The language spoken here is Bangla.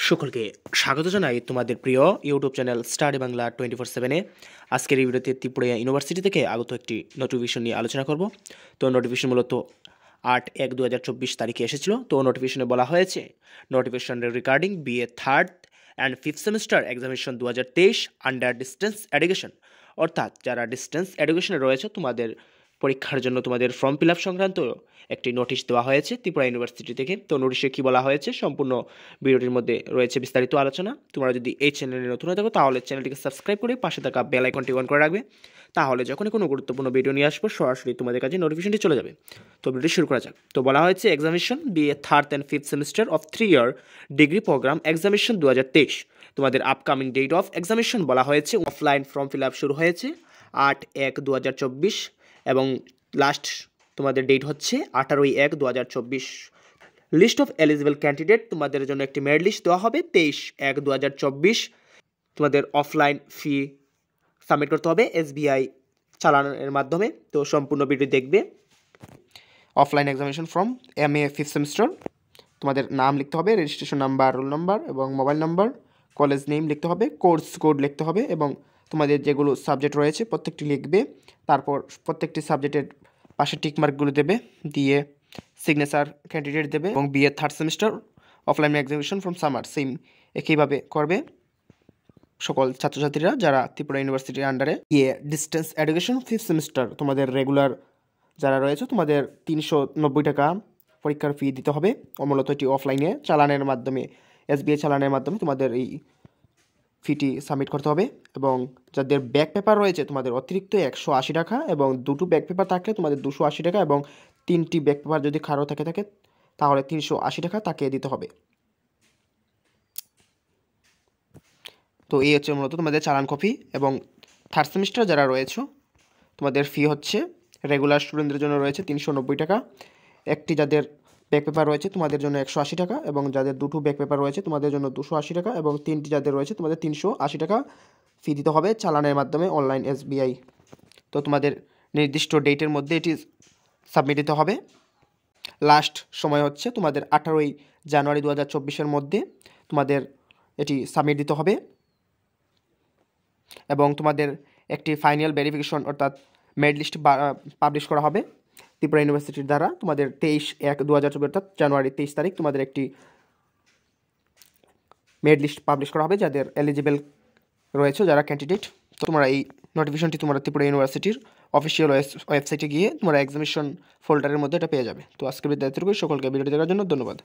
সকলকে স্বাগত জানাই তোমাদের প্রিয় ইউটিউব চ্যানেল স্টাডি বাংলা 24/7-এ। আজকের এই ভিডিওতে ত্রিপুরা ইউনিভার্সিটি থেকে আগত একটি নোটিফিকেশন নিয়ে আলোচনা করব। তো নোটিফিকেশন মূলত 8/1/2024 তারিখে এসেছিল। তো নোটিফিকেশনে বলা হয়েছে notification regarding BA third and fifth semester examination 2023 under distance education, অর্থাৎ যারা ডিস্টেন্স এডুকেশনে রয়েছে তোমাদের পরীক্ষার জন্য তোমাদের ফর্ম ফিল আপ সংক্রান্ত একটি নোটিশ দেওয়া হয়েছে ত্রিপুরা ইউনিভার্সিটি থেকে। তো নোটিশে কী বলা হয়েছে সম্পূর্ণ ভিডিওটির মধ্যে রয়েছে বিস্তারিত আলোচনা। তোমরা যদি এই চ্যানেলে নতুন হয়ে থাকো তাহলে চ্যানেলটিকে সাবস্ক্রাইব করে পাশে থাকা বেল আইকনটি অন করে রাখবে, তাহলে যখনই কোনো গুরুত্বপূর্ণ ভিডিও নিয়ে আসবো সরাসরি তোমাদের কাছে নোটিফিকেশনটি চলে যাবে। তো ভিডিও শুরু করা যাক। তো বলা হয়েছে examination BA third and fifth semester of 3 year degree programme examination 2023। তোমাদের আপকামিং ডেট অফ এক্সামিনেশন বলা হয়েছে অফলাইন ফর্ম ফিল আপ শুরু হয়েছে 8/1/2024 এবং লাস্ট তোমাদের ডেট হচ্ছে 18/1/2024। লিস্ট অফ এলিজিবল ক্যান্ডিডেট তোমাদের জন্য একটি মেরিট লিস্ট দেওয়া হবে 23/1/2024। তোমাদের অফলাইন ফি সাবমিট করতে হবে SBI চালানের মাধ্যমে। তো সম্পূর্ণ ভিডিও দেখবে। Offline examination form MA fifth semester, তোমাদের নাম লিখতে হবে, রেজিস্ট্রেশন নাম্বার, রোল নাম্বার এবং মোবাইল নাম্বার, কলেজ নেম লিখতে হবে, কোর্স কোড লিখতে হবে এবং তোমাদের যেগুলো সাবজেক্ট রয়েছে প্রত্যেকটি লিখবে। তারপর প্রত্যেকটি সাবজেক্টের পাশে টিকমার্কগুলো দেবে, দিয়ে সিগনেচার ক্যান্ডিডেট দেবে এবং BA third semester offline examination from summer same একইভাবে করবে সকল ছাত্রছাত্রীরা যারা ত্রিপুরা ইউনিভার্সিটির আন্ডারে। ডিস্টেন্স এডুকেশন ফিফথ সেমিস্টার তোমাদের রেগুলার যারা রয়েছে তোমাদের 390 টাকা পরীক্ষার ফি দিতে হবে। মূলত এটি অফলাইনে চালানের মাধ্যমে SBI চালানের মাধ্যমে তোমাদের এই ফিটি সাবমিট করতে হবে। এবং যাদের ব্যাক পেপার রয়েছে তোমাদের অতিরিক্ত 180 টাকা এবং দুটো ব্যাক পেপার থাকলে তোমাদের 280 টাকা এবং 3টি ব্যাক পেপার যদি কারো থাকে তাহলে 380 টাকা তাকে দিতে হবে। তো এই হচ্ছে মূলত তোমাদের চালান কপি। এবং থার্ড সেমিস্টার যারা রয়েছে তোমাদের ফি হচ্ছে রেগুলার স্টুডেন্টদের জন্য রয়েছে 390 টাকা, একটি যাদের ব্যাক পেপার রয়েছে তোমাদের জন্য 180 টাকা এবং যাদের দুটো ব্যাক পেপার রয়েছে তোমাদের জন্য 280 টাকা এবং 3টি যাদের রয়েছে তোমাদের 380 টাকা ফি দিতে হবে চালানের মাধ্যমে অনলাইন SBI। তো তোমাদের নির্দিষ্ট ডেটের মধ্যে এটি সাবমিট দিতে হবে। লাস্ট সময় হচ্ছে তোমাদের 18 জানুয়ারি 2024-এর মধ্যে তোমাদের এটি সাবমিট দিতে হবে এবং তোমাদের একটি ফাইনাল ভেরিফিকেশন অর্থাৎ মেরিট লিস্ট পাবলিশ করা হবে ত্রিপুরা ইউনিভার্সিটির দ্বারা। তোমাদের 23/1/2024 অর্থাৎ জানুয়ারি 23 তারিখ তোমাদের একটি মেরিট লিস্ট পাবলিশ করা হবে যাদের এলিজিবল রয়েছে যারা ক্যান্ডিডেট। তো তোমরা এই নোটিফিকেশনটি তোমরা ত্রিপুরা ইউনিভার্সিটির অফিসিয়াল ওয়েবসাইটে গিয়ে তোমরা এক্সামিনেশন ফোল্ডারের মধ্যে এটা পেয়ে যাবে। তো আজকের বিদ্যার্থীদের সকলকে ভিডিওটি দেখার জন্য ধন্যবাদ।